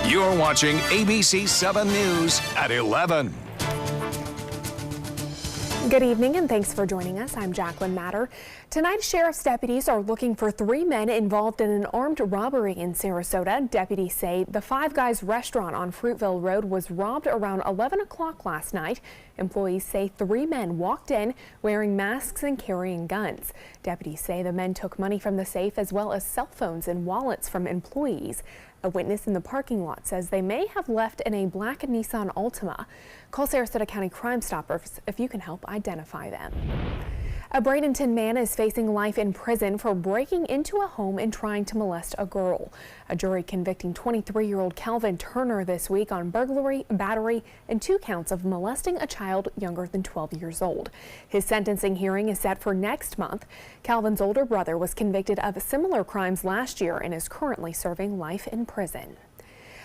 You're watching ABC7 News at 11. Good evening and thanks for joining us. I'm Jacqueline Matter. Tonight, sheriff's deputies are looking for 3 men involved in an armed robbery in Sarasota. Deputies say the Five Guys restaurant on Fruitville Road was robbed around 11 o'clock last night. Employees say 3 men walked in wearing masks and carrying guns. Deputies say the men took money from the safe as well as cell phones and wallets from employees. A witness in the parking lot says they may have left in a black Nissan Altima. Call Sarasota County Crime Stoppers if you can help identify them. A Bradenton man is facing life in prison for breaking into a home and trying to molest a girl. A jury convicting 23-year-old Calvin Turner this week on burglary, battery, and 2 counts of molesting a child younger than 12 years old. His sentencing hearing is set for next month. Calvin's older brother was convicted of similar crimes last year and is currently serving life in prison.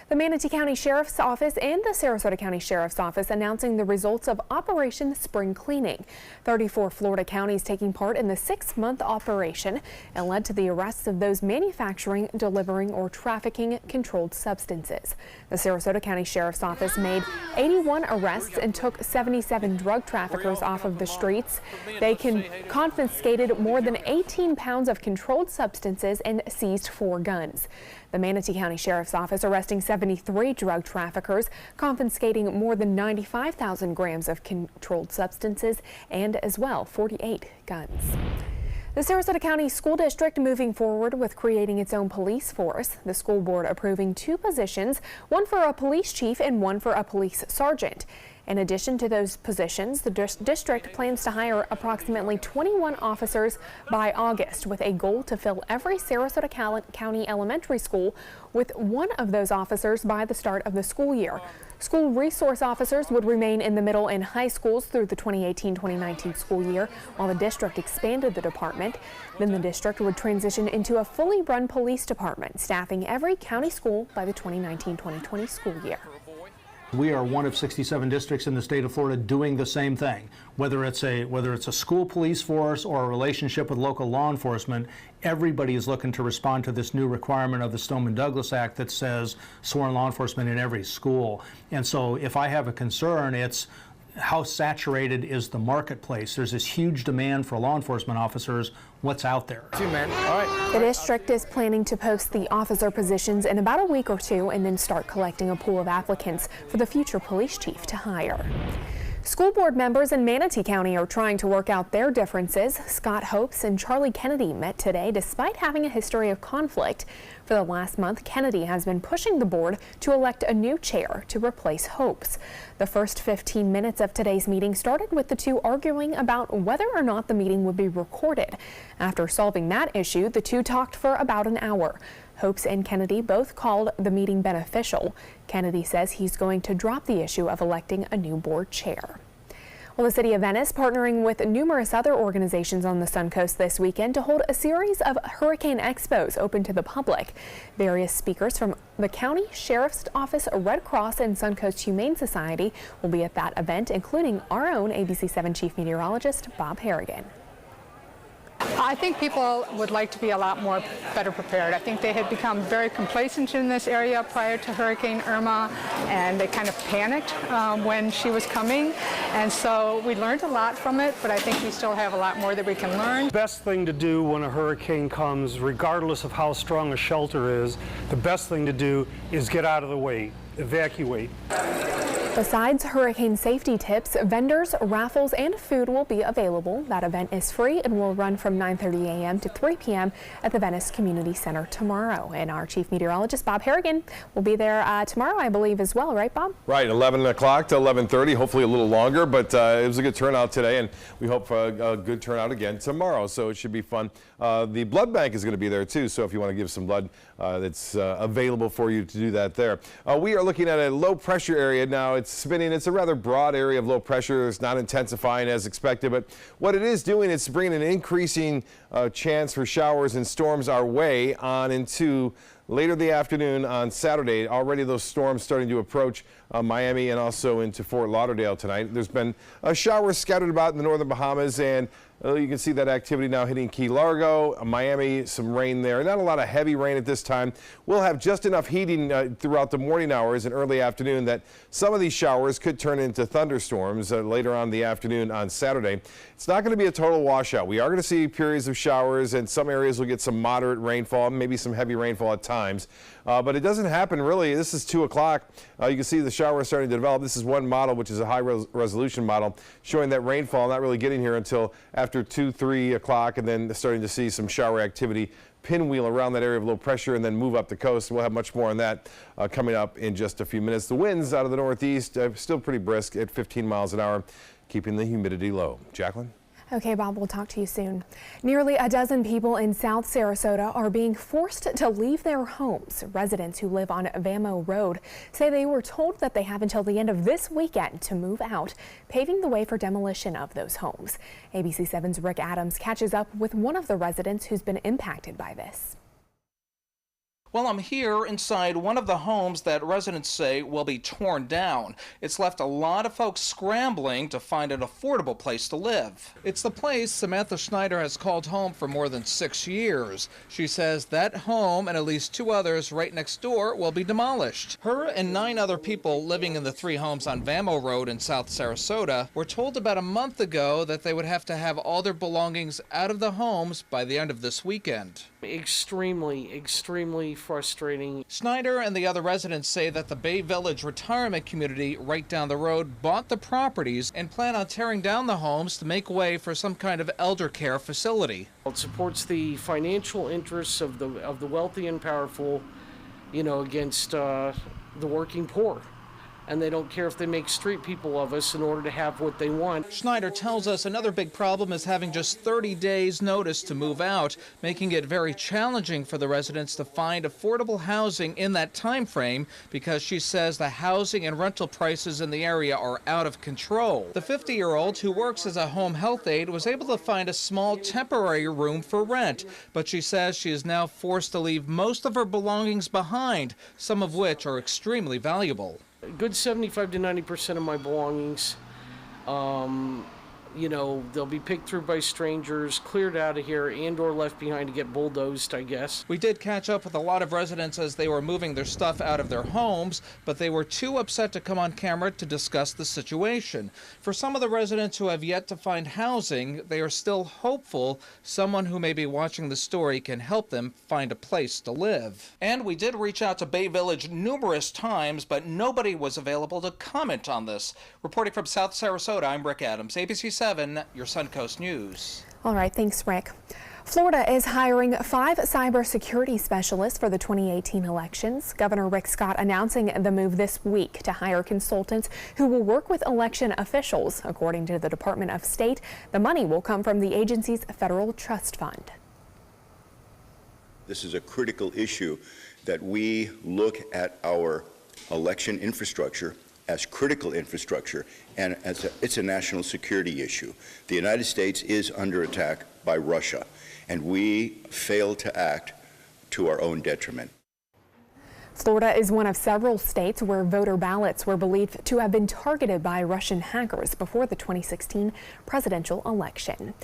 The Manatee County Sheriff's Office and the Sarasota County Sheriff's Office announcing the results of Operation Spring Cleaning. 34 Florida counties taking part in the 6-month operation and led to the arrests of those manufacturing, delivering, or trafficking controlled substances. The Sarasota County Sheriff's Office made 81 arrests and took 77 drug traffickers off of the streets. They confiscated more than 18 pounds of controlled substances and seized 4 guns. The Manatee County Sheriff's Office arresting 73 drug traffickers, confiscating more than 95,000 grams of controlled substances and as well 48 guns. The Sarasota County School District moving forward with creating its own police force. The school board approving 2 positions, one for a police chief and one for a police sergeant. In addition to those positions, the district plans to hire approximately 21 officers by August, with a goal to fill every Sarasota County elementary school with one of those officers by the start of the school year. School resource officers would remain in the middle and high schools through the 2018-2019 school year, while the district expanded the department. Then the district would transition into a fully run police department, staffing every county school by the 2019-2020 school year. We are one of 67 districts in the state of Florida doing the same thing. Whether it's a school police force or a relationship with local law enforcement, everybody is looking to respond to this new requirement of the Stoneman-Douglas Act that says sworn law enforcement in every school. And so if I have a concern, it's how saturated is the marketplace? There's this huge demand for law enforcement officers. What's out there? 2 men. All right. The district is planning to post the officer positions in about a week or 2 and then start collecting a pool of applicants for the future police chief to hire. School board members in Manatee County are trying to work out their differences. Scott Hopes and Charlie Kennedy met today despite having a history of conflict. For the last month, Kennedy has been pushing the board to elect a new chair to replace Hopes. The first 15 minutes of today's meeting started with the 2 arguing about whether or not the meeting would be recorded. After solving that issue, the 2 talked for about an hour. Hopes and Kennedy both called the meeting beneficial. Kennedy says he's going to drop the issue of electing a new board chair. Well, the City of Venice partnering with numerous other organizations on the Suncoast this weekend to hold a series of hurricane expos open to the public. Various speakers from the County Sheriff's Office, Red Cross, and Suncoast Humane Society will be at that event, including our own ABC7 Chief Meteorologist, Bob Harrigan. I think people would like to be a lot more better prepared. I think they had become very complacent in this area prior to Hurricane Irma, and they kind of panicked when she was coming. And so we learned a lot from it, but I think we still have a lot more that we can learn. The best thing to do when a hurricane comes, regardless of how strong a shelter is, the best thing to do is get out of the way, evacuate. Besides hurricane safety tips, vendors, raffles, and food will be available. That event is free and will run from 9:30 a.m. to 3 p.m. at the Venice Community Center tomorrow. And our Chief Meteorologist, Bob Harrigan, will be there tomorrow, I believe, as well. Right, Bob? Right, 11 o'clock to 11:30, hopefully a little longer, but it was a good turnout today, and we hope for a good turnout again tomorrow, so it should be fun. The blood bank is going to be there, too, so if you want to give some blood, it's available for you to do that there. We are looking at a low-pressure area now. It's spinning. It's a rather broad area of low pressure. It's not intensifying as expected, but what it is doing is bringing an increasing chance for showers and storms our way on into later the afternoon on Saturday. Already those storms starting to approach Miami and also into Fort Lauderdale tonight. There's been showers scattered about in the northern Bahamas, and you can see that activity now hitting Key Largo, Miami, some rain there. Not a lot of heavy rain at this time. We'll have just enough heating throughout the morning hours and early afternoon that some of these showers could turn into thunderstorms later on in the afternoon on Saturday. It's not going to be a total washout. We are going to see periods of showers, and some areas will get some moderate rainfall, maybe some heavy rainfall at times. But it doesn't happen really. This is 2 o'clock. You can see the showers starting to develop. This is one model, which is a high resolution model, showing that rainfall not really getting here until after 2, 3 o'clock, and then starting to see some shower activity pinwheel around that area of low pressure and then move up the coast. We'll have much more on that coming up in just a few minutes. The winds out of the northeast still pretty brisk at 15 miles an hour, keeping the humidity low. Jacqueline? Okay, Bob, we'll talk to you soon. Nearly a dozen people in South Sarasota are being forced to leave their homes. Residents who live on Vamo Road say they were told that they have until the end of this weekend to move out, paving the way for demolition of those homes. ABC7's Rick Adams catches up with one of the residents who's been impacted by this. Well, I'm here inside one of the homes that residents say will be torn down. It's left a lot of folks scrambling to find an affordable place to live. It's the place Samantha Schneider has called home for more than 6 years. She says that home and at least 2 others right next door will be demolished. Her and 9 other people living in the 3 homes on Vamo Road in South Sarasota were told about a month ago that they would have to have all their belongings out of the homes by the end of this weekend. Extremely frustrating. Schneider and the other residents say that the Bay Village retirement community right down the road bought the properties and plan on tearing down the homes to make way for some kind of elder care facility. It supports the financial interests of the wealthy and powerful, against the working poor. And they don't care if they make street people of us in order to have what they want. Schneider tells us another big problem is having just 30 days notice to move out, making it very challenging for the residents to find affordable housing in that time frame because she says the housing and rental prices in the area are out of control. The 50-year-old who works as a home health aide was able to find a small temporary room for rent, but she says she is now forced to leave most of her belongings behind, some of which are extremely valuable. A good 75 to 90% of my belongings, they'll be picked through by strangers, cleared out of here, and or left behind to get bulldozed, I guess. We did catch up with a lot of residents as they were moving their stuff out of their homes, but they were too upset to come on camera to discuss the situation. For some of the residents who have yet to find housing, they are still hopeful someone who may be watching the story can help them find a place to live. And we did reach out to Bay Village numerous times, but nobody was available to comment on this. Reporting from South Sarasota, I'm Rick Adams, ABC7, your Suncoast News. All right, thanks, Rick. Florida is hiring 5 cybersecurity specialists for the 2018 elections. Governor Rick Scott announcing the move this week to hire consultants who will work with election officials. According to the Department of State, the money will come from the agency's federal trust fund. This is a critical issue that we look at our election infrastructure as critical infrastructure, and it's a national security issue. The United States is under attack by Russia, and we fail to act to our own detriment. Florida is one of several states where voter ballots were believed to have been targeted by Russian hackers before the 2016 presidential election.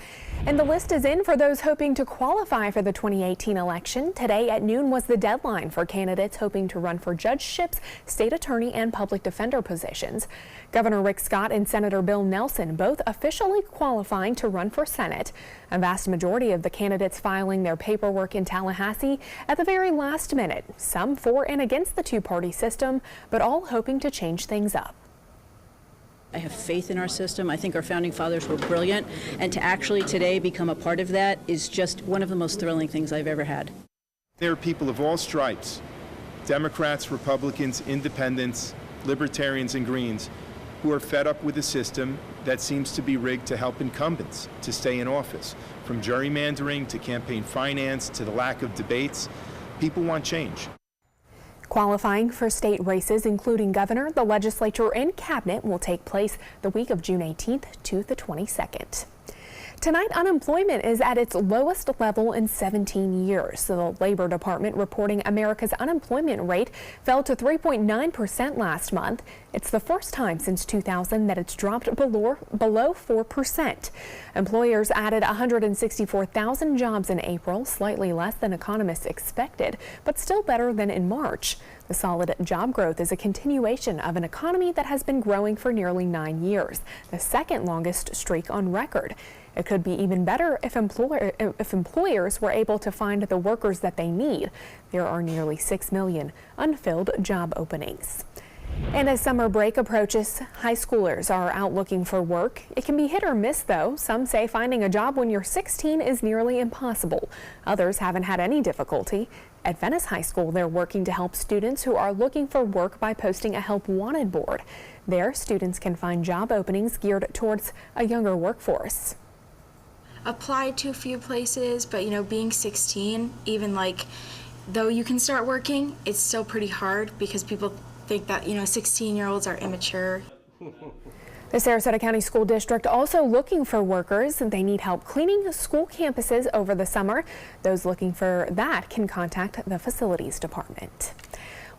And the list is in for those hoping to qualify for the 2018 election. Today at noon was the deadline for candidates hoping to run for judgeships, state attorney, and public defender positions. Governor Rick Scott and Senator Bill Nelson both officially qualifying to run for Senate. A vast majority of the candidates filing their paperwork in Tallahassee at the very last minute, some for and against the two-party system, but all hoping to change things up. I have faith in our system. I think our founding fathers were brilliant, and to actually today become a part of that is just one of the most thrilling things I've ever had. There are people of all stripes, Democrats, Republicans, independents, libertarians, and Greens, who are fed up with a system that seems to be rigged to help incumbents to stay in office. From gerrymandering to campaign finance to the lack of debates, people want change. Qualifying for state races, including governor, the legislature, and cabinet, will take place the week of June 18th to the 22nd. Tonight, unemployment is at its lowest level in 17 years. The Labor Department reporting America's unemployment rate fell to 3.9% last month. It's the first time since 2000 that it's dropped below 4%. Employers added 164,000 jobs in April, slightly less than economists expected, but still better than in March. The solid job growth is a continuation of an economy that has been growing for nearly 9 years, the second longest streak on record. It could be even better if employers were able to find the workers that they need. There are nearly 6 million unfilled job openings. And as summer break approaches, high schoolers are out looking for work. It can be hit or miss, though. Some say finding a job when you're 16 is nearly impossible. Others haven't had any difficulty. At Venice High School, they're working to help students who are looking for work by posting a Help Wanted board. There, students can find job openings geared towards a younger workforce. Applied to a few places, but being 16, even though you can start working, it's still pretty hard because people think that 16-year-olds are immature. The Sarasota County School District also looking for workers. They need help cleaning school campuses over the summer. Those looking for that can contact the facilities department.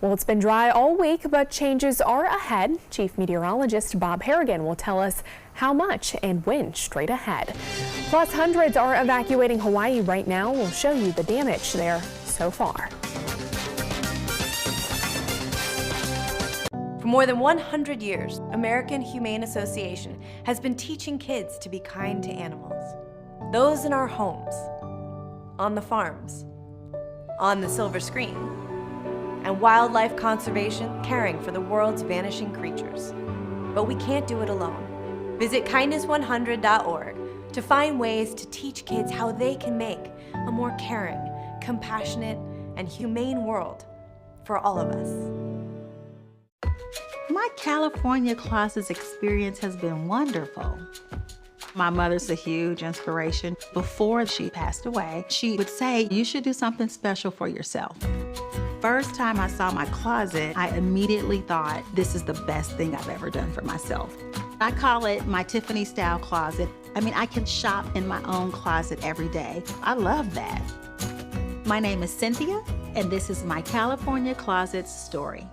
Well, it's been dry all week, but changes are ahead. Chief Meteorologist Bob Harrigan will tell us how much and when straight ahead. Plus, hundreds are evacuating Hawaii right now. We'll show you the damage there so far. For more than 100 years, American Humane Association has been teaching kids to be kind to animals. Those in our homes, on the farms, on the silver screen, and wildlife conservation, caring for the world's vanishing creatures. But we can't do it alone. Visit kindness100.org to find ways to teach kids how they can make a more caring, compassionate, and humane world for all of us. My California Closets experience has been wonderful. My mother's a huge inspiration. Before she passed away, she would say, you should do something special for yourself. First time I saw my closet, I immediately thought, this is the best thing I've ever done for myself. I call it my Tiffany style closet. I can shop in my own closet every day. I love that. My name is Cynthia, and this is my California Closets story.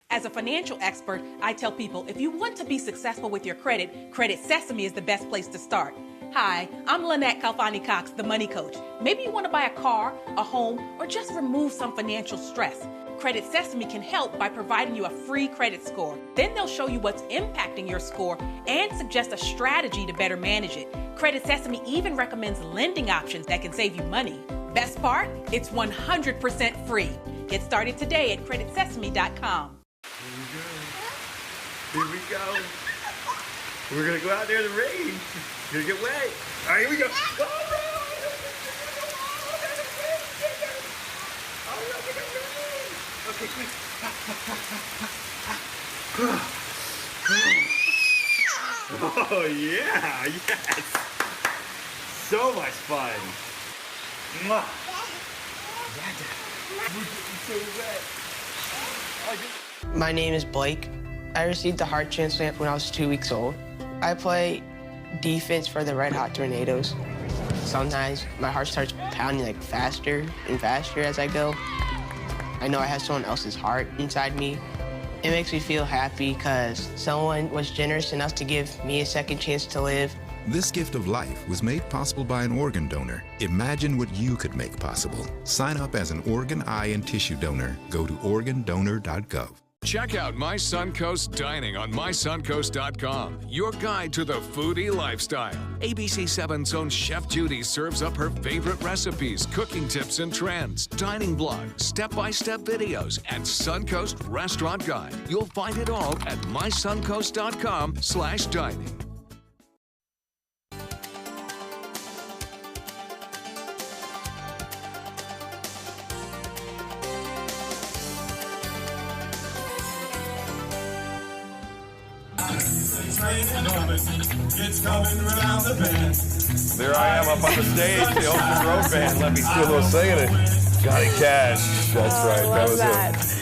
As a financial expert, I tell people if you want to be successful with your credit, Credit Sesame is the best place to start. Hi, I'm Lynette Kalfani-Cox, the Money Coach. Maybe you want to buy a car, a home, or just remove some financial stress. Credit Sesame can help by providing you a free credit score. Then they'll show you what's impacting your score and suggest a strategy to better manage it. Credit Sesame even recommends lending options that can save you money. Best part? It's 100% free. Get started today at creditsesame.com. Here we go. We're gonna go out there in the rain. You're gonna get wet. All right, here we go. Okay, quick. Oh yeah, yes. So much fun. Mwah. We're getting so wet. My name is Blake. I received a heart transplant when I was 2 weeks old. I play defense for the Red Hot Tornadoes. Sometimes my heart starts pounding faster and faster as I go. I know I have someone else's heart inside me. It makes me feel happy because someone was generous enough to give me a second chance to live. This gift of life was made possible by an organ donor. Imagine what you could make possible. Sign up as an organ, eye, and tissue donor. Go to organdonor.gov. Check out My Suncoast Dining on mysuncoast.com, your guide to the foodie lifestyle. ABC7's own Chef Judy serves up her favorite recipes, cooking tips and trends, dining blogs, step-by-step videos, and Suncoast Restaurant Guide. You'll find it all at mysuncoast.com/dining. There I am up on the stage, the Ocean Road Band. Let me do a little singing it. Johnny Cash. That's right. love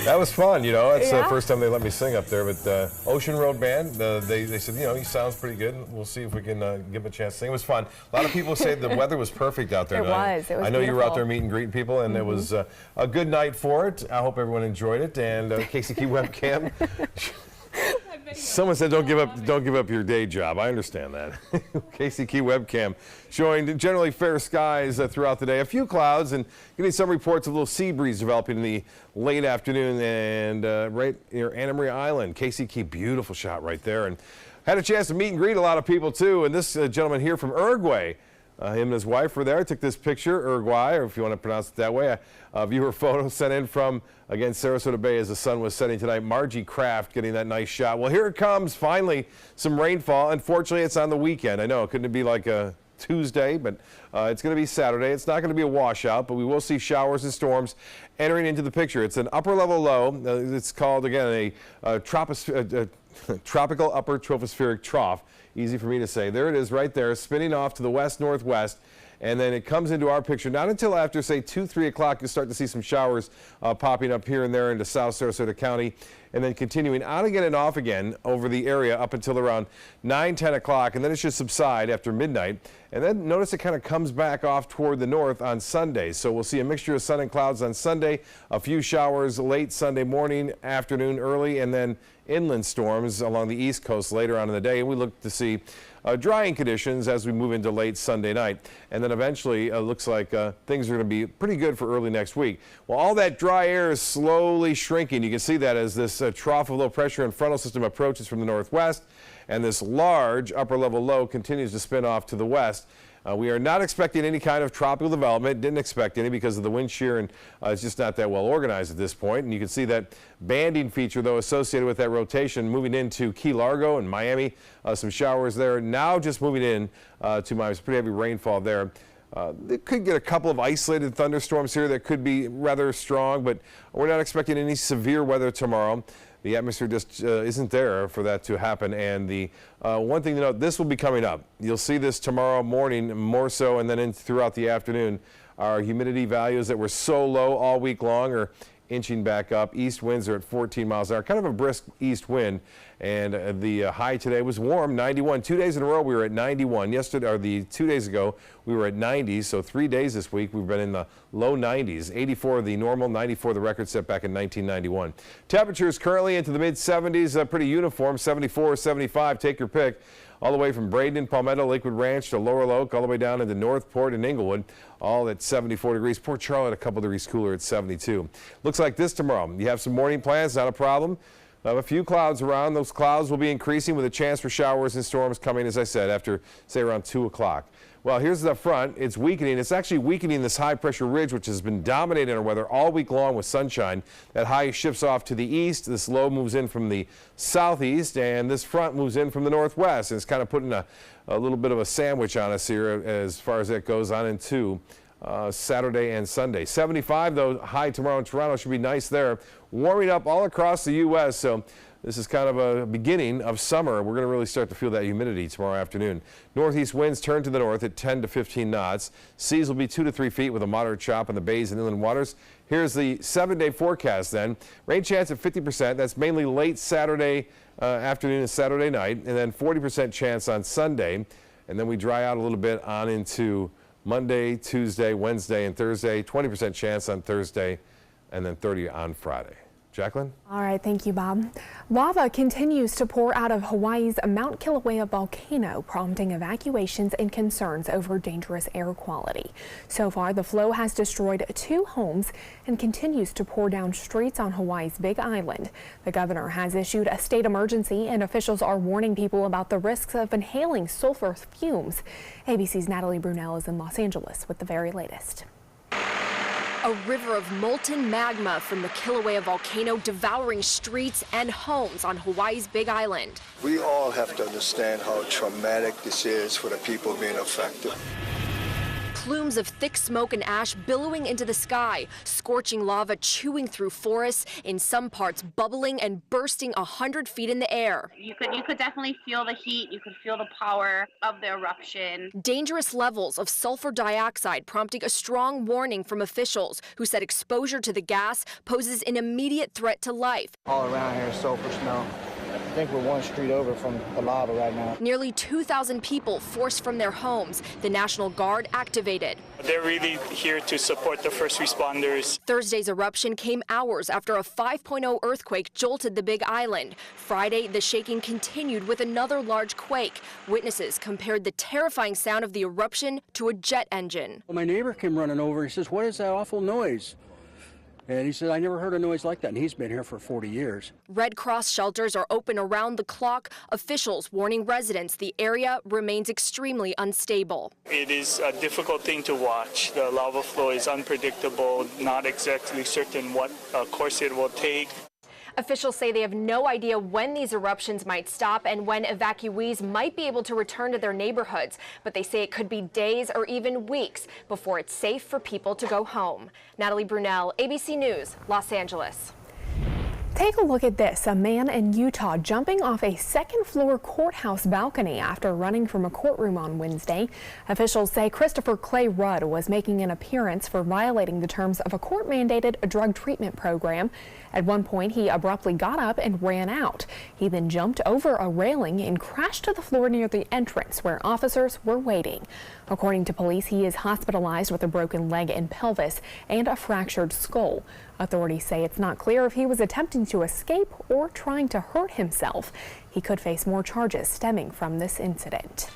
That was fun. You know, that's the Yeah. first time they let me sing up there. But Ocean Road Band, they said, you know, he sounds pretty good. We'll see if we can give him a chance to sing. It was fun. A lot of people say the weather was perfect out there. It was. It was I know you were out beautiful. there meeting and greeting people, and it was a good night for it. I hope everyone enjoyed it. And Casey Key webcam. Someone said, "Don't give up your day job." I understand that. Casey Key webcam showing generally fair skies throughout the day. A few clouds and getting some reports of a little sea breeze developing in the late afternoon and right near Anna Maria Island. Casey Key, beautiful shot right there. And had a chance to meet and greet a lot of people too. And this gentleman here from Uruguay. Him and his wife were there. Took this picture, Uruguay, or if you want to pronounce it that way. A viewer photo sent in from, again, Sarasota Bay as the sun was setting tonight. Margie Kraft getting that nice shot. Well, here it comes, finally, some rainfall. Unfortunately, it's on the weekend. I know, couldn't it be like a Tuesday, but it's going to be Saturday. It's not going to be a washout, but we will see showers and storms entering into the picture. It's an upper-level low. It's called, again, a tropical upper tropospheric trough. Easy for me to say. There it is right there, spinning off to the west-northwest. And then it comes into our picture. Not until after, say, 2, 3 o'clock, you'll start to see some showers popping up here and there into South Sarasota County. And then continuing on again and off again over the area up until around 9, 10 o'clock. And then it should subside after midnight. And then notice it kind of comes back off toward the north on Sunday. So we'll see a mixture of sun and clouds on Sunday, a few showers late Sunday morning, afternoon, early, and then inland storms along the east coast later on in the day. And we look to see drying conditions as we move into late Sunday night. And then eventually looks like things are going to be pretty good for early next week. Well, all that dry air is slowly shrinking. You can see that as this trough of low pressure and frontal system approaches from the northwest, and this large upper level low continues to spin off to the west. We are not expecting any kind of tropical development. Didn't expect any because of the wind shear, and it's just not that well organized at this point. And you can see that banding feature, though, associated with that rotation moving into Key Largo and Miami. Some showers there. Now just moving in to Miami. It's pretty heavy rainfall there. They could get a couple of isolated thunderstorms here that could be rather strong, but we're not expecting any severe weather tomorrow. The atmosphere just isn't there for that to happen. And the one thing to note, this will be coming up. You'll see this tomorrow morning more so, and then throughout the afternoon. Our humidity values that were so low all week long are inching back up. East winds are at 14 miles an hour, kind of a brisk east wind. And the high today was warm, 91. 2 days in a row we were at 91. Yesterday, or the 2 days ago, we were at 90. So 3 days this week we've been in the low 90s. 84 the normal, 94 the record set back in 1991. Temperatures currently into the mid 70s, pretty uniform, 74, 75, take your pick. All the way from Braden, Palmetto, Lakewood Ranch to Laurel Oak, all the way down into Northport and Inglewood, all at 74 degrees. Port Charlotte, a couple degrees cooler at 72. Looks like this tomorrow. You have some morning plans, not a problem. A few clouds around. Those clouds will be increasing with a chance for showers and storms coming, as I said, after, say, around 2 o'clock. Well, here's the front. It's weakening. It's actually weakening this high-pressure ridge, which has been dominating our weather all week long with sunshine. That high shifts off to the east. This low moves in from the southeast, and this front moves in from the northwest. And it's kind of putting a little bit of a sandwich on us here as far as that goes on into Saturday and Sunday. 75, though, high tomorrow in Toronto should be nice there. Warming up all across the U.S., so this is kind of a beginning of summer. We're going to really start to feel that humidity tomorrow afternoon. Northeast winds turn to the north at 10 to 15 knots. Seas will be 2 to 3 feet with a moderate chop in the bays and inland waters. Here's the 7-day forecast then. Rain chance at 50%. That's mainly late Saturday afternoon and Saturday night. And then 40% chance on Sunday. And then we dry out a little bit on into Monday, Tuesday, Wednesday, and Thursday. 20% chance on Thursday, and then 30 on Friday. Jacqueline? All right, thank you, Bob. Lava continues to pour out of Hawaii's Mount Kilauea volcano, prompting evacuations and concerns over dangerous air quality. So far, the flow has destroyed 2 homes and continues to pour down streets on Hawaii's Big Island. The governor has issued a state emergency, and officials are warning people about the risks of inhaling sulfur fumes. ABC's Natalie Brunell is in Los Angeles with the very latest. A river of molten magma from the Kilauea volcano devouring streets and homes on Hawaii's Big Island. We all have to understand how traumatic this is for the people being affected. plumes of thick smoke and ash billowing into the sky, scorching lava chewing through forests, in some parts bubbling and bursting 100 feet in the air. You could definitely feel the heat, you could feel the power of the eruption. Dangerous levels of sulfur dioxide prompting a strong warning from officials who said exposure to the gas poses an immediate threat to life. All around here is sulfur smell. I think we're one street over from the lava right now. Nearly 2,000 people forced from their homes. The National Guard activated. They're really here to support the first responders. Thursday's eruption came hours after a 5.0 earthquake jolted the Big Island. Friday, the shaking continued with another large quake. Witnesses compared the terrifying sound of the eruption to a jet engine. Well, my neighbor came running over. He says, "What is that awful noise?" And he said, "I never heard a noise like that." And he's been here for 40 years. Red Cross shelters are open around the clock. Officials warning residents the area remains extremely unstable. It is a difficult thing to watch. The lava flow is unpredictable, not exactly certain what course it will take. Officials say they have no idea when these eruptions might stop and when evacuees might be able to return to their neighborhoods, but they say it could be days or even weeks before it's safe for people to go home. Natalie Brunell, ABC News, Los Angeles. Take a look at this. A man in Utah jumping off a second-floor courthouse balcony after running from a courtroom on Wednesday. Officials say Christopher Clay Rudd was making an appearance for violating the terms of a court-mandated drug treatment program. At one point, he abruptly got up and ran out. He then jumped over a railing and crashed to the floor near the entrance where officers were waiting. According to police, he is hospitalized with a broken leg and pelvis and a fractured skull. Authorities say it's not clear if he was attempting to escape or trying to hurt himself. He could face more charges stemming from this incident.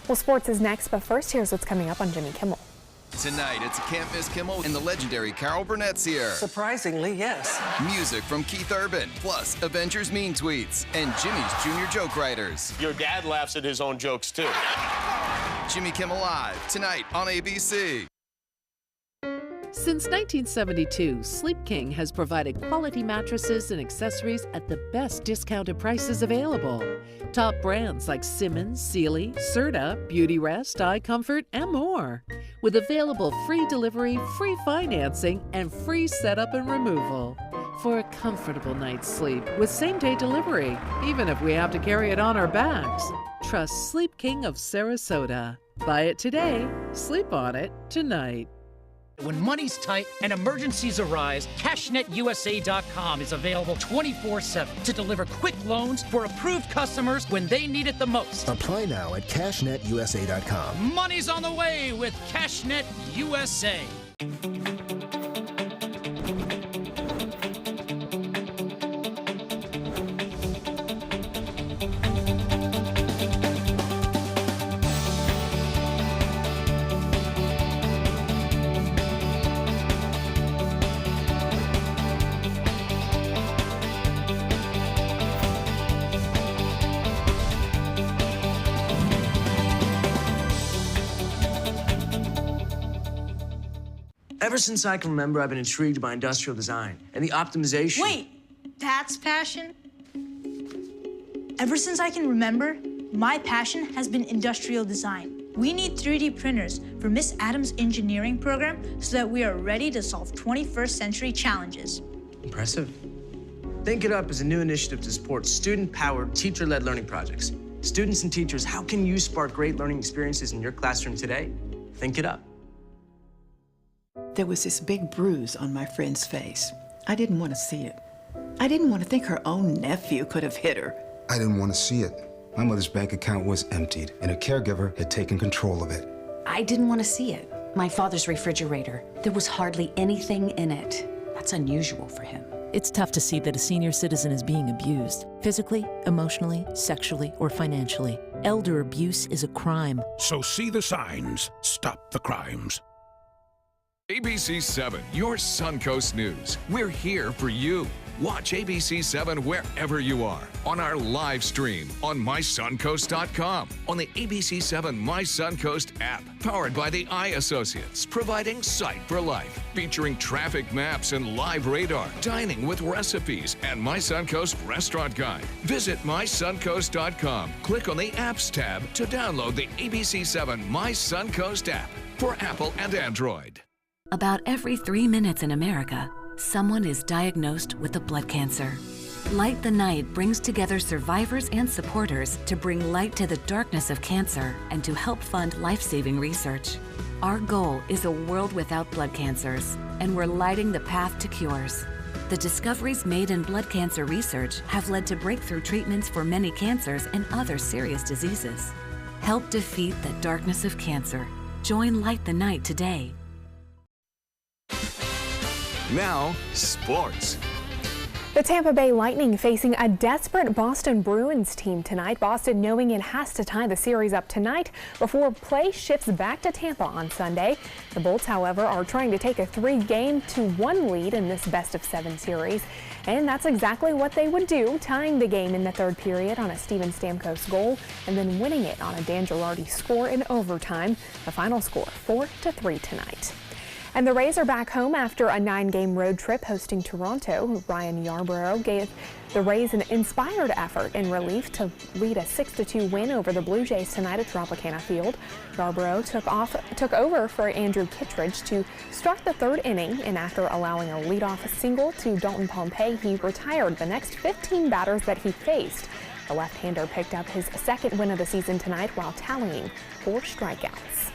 Well, sports is next, but first, here's what's coming up on Jimmy Kimmel. Tonight, it's a Can't Miss Kimmel and the legendary Carol Burnett's here. Surprisingly, yes. Music from Keith Urban, plus Avengers mean tweets and Jimmy's Junior joke writers. Your dad laughs at his own jokes, too. Jimmy Kimmel Live, tonight on ABC. Since 1972, Sleep King has provided quality mattresses and accessories at the best discounted prices available. Top brands like Simmons, Sealy, Serta, Beautyrest, iComfort, and more. With available free delivery, free financing, and free setup and removal. For a comfortable night's sleep with same-day delivery, even if we have to carry it on our backs. Trust Sleep King of Sarasota. Buy it today, sleep on it tonight. When money's tight and emergencies arise, CashNetUSA.com is available 24/7 to deliver quick loans for approved customers when they need it the most. Apply now at CashNetUSA.com. Money's on the way with CashNet USA. Ever since I can remember, I've been intrigued by industrial design and the optimization. Wait, that's passion? Ever since I can remember, my passion has been industrial design. We need 3D printers for Miss Adams' engineering program so that we are ready to solve 21st century challenges. Impressive. Think It Up is a new initiative to support student-powered, teacher-led learning projects. Students and teachers, how can you spark great learning experiences in your classroom today? Think It Up. There was this big bruise on my friend's face. I didn't want to see it. I didn't want to think her own nephew could have hit her. I didn't want to see it. My mother's bank account was emptied, and a caregiver had taken control of it. I didn't want to see it. My father's refrigerator, there was hardly anything in it. That's unusual for him. It's tough to see that a senior citizen is being abused, physically, emotionally, sexually, or financially. Elder abuse is a crime. So see the signs. Stop the crimes. ABC7, your Suncoast News. We're here for you. Watch ABC7 wherever you are, on our live stream, on mysuncoast.com, on the ABC7 My Suncoast app, powered by the Eye Associates, providing sight for life, featuring traffic maps and live radar, dining with recipes, and My Suncoast Restaurant Guide. Visit mysuncoast.com. Click on the Apps tab to download the ABC7 My Suncoast app. for Apple and Android. About every 3 minutes in America, someone is diagnosed with a blood cancer. Light the Night brings together survivors and supporters to bring light to the darkness of cancer and to help fund life-saving research. Our goal is a world without blood cancers, and we're lighting the path to cures. The discoveries made in blood cancer research have led to breakthrough treatments for many cancers and other serious diseases. Help defeat the darkness of cancer. Join Light the Night today. Now, sports. The Tampa Bay Lightning facing a desperate Boston Bruins team tonight. Boston knowing it has to tie the series up tonight before play shifts back to Tampa on Sunday. The Bolts, however, are trying to take a 3-1 lead in this best-of-7 series. And that's exactly what they would do, tying the game in the third period on a Steven Stamkos goal and then winning it on a Dan Girardi score in overtime. The final score 4-3 tonight. And the Rays are back home after a 9-game road trip hosting Toronto. Ryan Yarbrough gave the Rays an inspired effort in relief to lead a 6-2 win over the Blue Jays tonight at Tropicana Field. Yarbrough took over for Andrew Kittredge to start the third inning, and after allowing a leadoff single to Dalton Pompey, he retired the next 15 batters that he faced. The left-hander picked up his second win of the season tonight while tallying 4 strikeouts.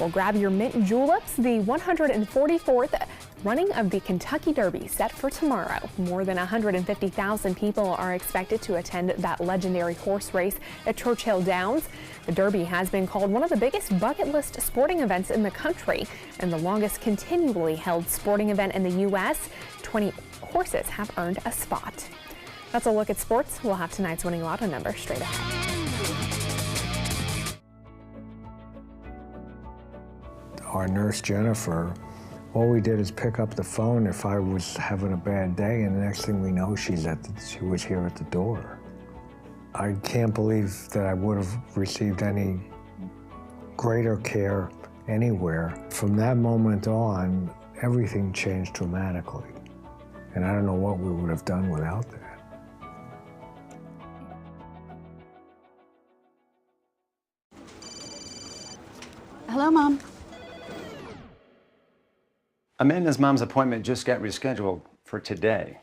Well, grab your mint juleps. The 144th running of the Kentucky Derby set for tomorrow. More than 150,000 people are expected to attend that legendary horse race at Churchill Downs. The Derby has been called one of the biggest bucket list sporting events in the country and the longest continually held sporting event in the U.S. 20 horses have earned a spot. That's a look at sports. We'll have tonight's winning lotto number straight ahead. Our nurse, Jennifer, all we did is pick up the phone if I was having a bad day, and the next thing we know, she was here at the door. I can't believe that I would have received any greater care anywhere. From that moment on, everything changed dramatically, and I don't know what we would have done without that. Hello, Mom. Amanda's mom's appointment just got rescheduled for today.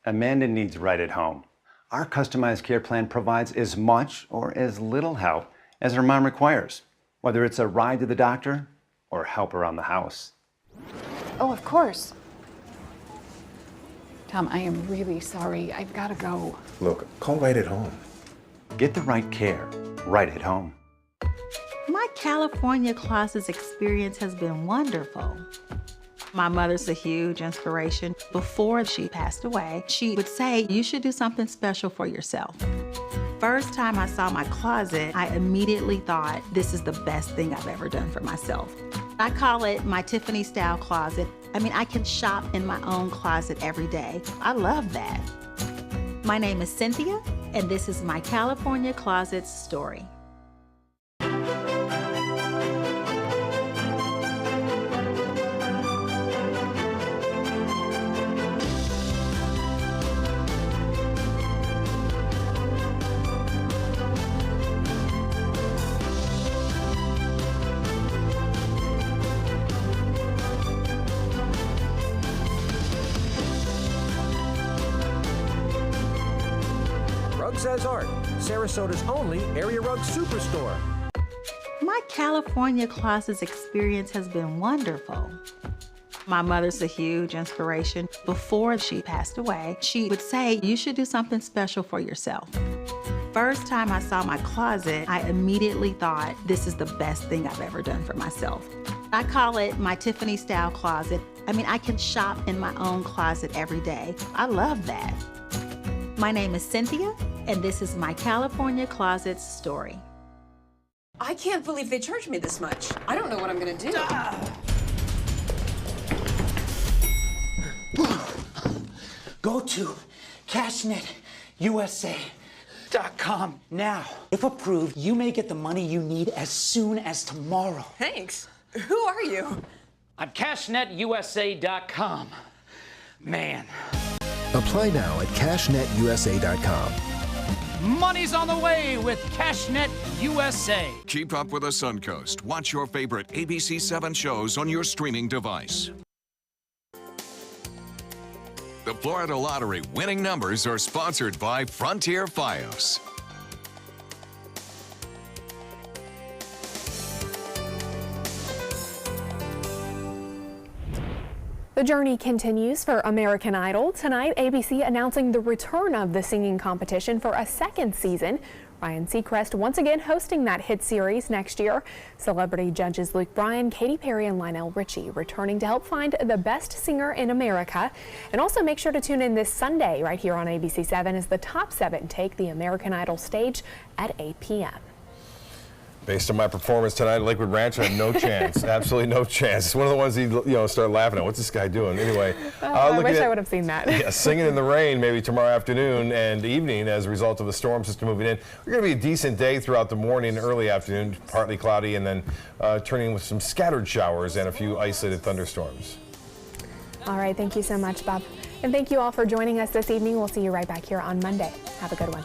Amanda needs right at home. Our customized care plan provides as much or as little help as her mom requires, whether it's a ride to the doctor or help around the house. Oh, of course. Tom, I am really sorry. I've got to go. Look, call right at home. Get the right care right at home. My California Closets experience has been wonderful. My mother's a huge inspiration. Before she passed away, she would say, you should do something special for yourself. First time I saw my closet, I immediately thought, this is the best thing I've ever done for myself. I call it my Tiffany style closet. I mean, I can shop in my own closet every day. I love that. My name is Cynthia, and this is my California Closets story. Says Art, Sarasota's only area rug superstore. My California Closets experience has been wonderful. My mother's a huge inspiration. Before she passed away, she would say, you should do something special for yourself. First time I saw my closet, I immediately thought, this is the best thing I've ever done for myself. I call it my Tiffany style closet. I mean, I can shop in my own closet every day. I love that. My name is Cynthia, and this is my California Closets story. I can't believe they charged me this much. I don't know what I'm gonna do. Go to CashNetUSA.com now. If approved, you may get the money you need as soon as tomorrow. Thanks. Who are you? I'm CashNetUSA.com. Man. Apply now at CashNetUSA.com. Money's on the way with CashNet USA. Keep up with the Suncoast. Watch your favorite ABC7 shows on your streaming device. The Florida Lottery winning numbers are sponsored by Frontier Fios. The journey continues for American Idol. Tonight, ABC announcing the return of the singing competition for a second season. Ryan Seacrest once again hosting that hit series next year. Celebrity judges Luke Bryan, Katy Perry, and Lionel Richie returning to help find the best singer in America. And also make sure to tune in this Sunday right here on ABC7 as the top 7 take the American Idol stage at 8 p.m. Based on my performance tonight at Lakewood Ranch, I have no chance. Absolutely no chance. It's one of the ones you start laughing at. What's this guy doing? Anyway. I wish I would have seen that. Yeah, singing in the rain maybe tomorrow afternoon and evening as a result of the storm system moving in. We're going to be a decent day throughout the morning and early afternoon, partly cloudy, and then turning with some scattered showers and a few isolated thunderstorms. All right. Thank you so much, Bob. And thank you all for joining us this evening. We'll see you right back here on Monday. Have a good one.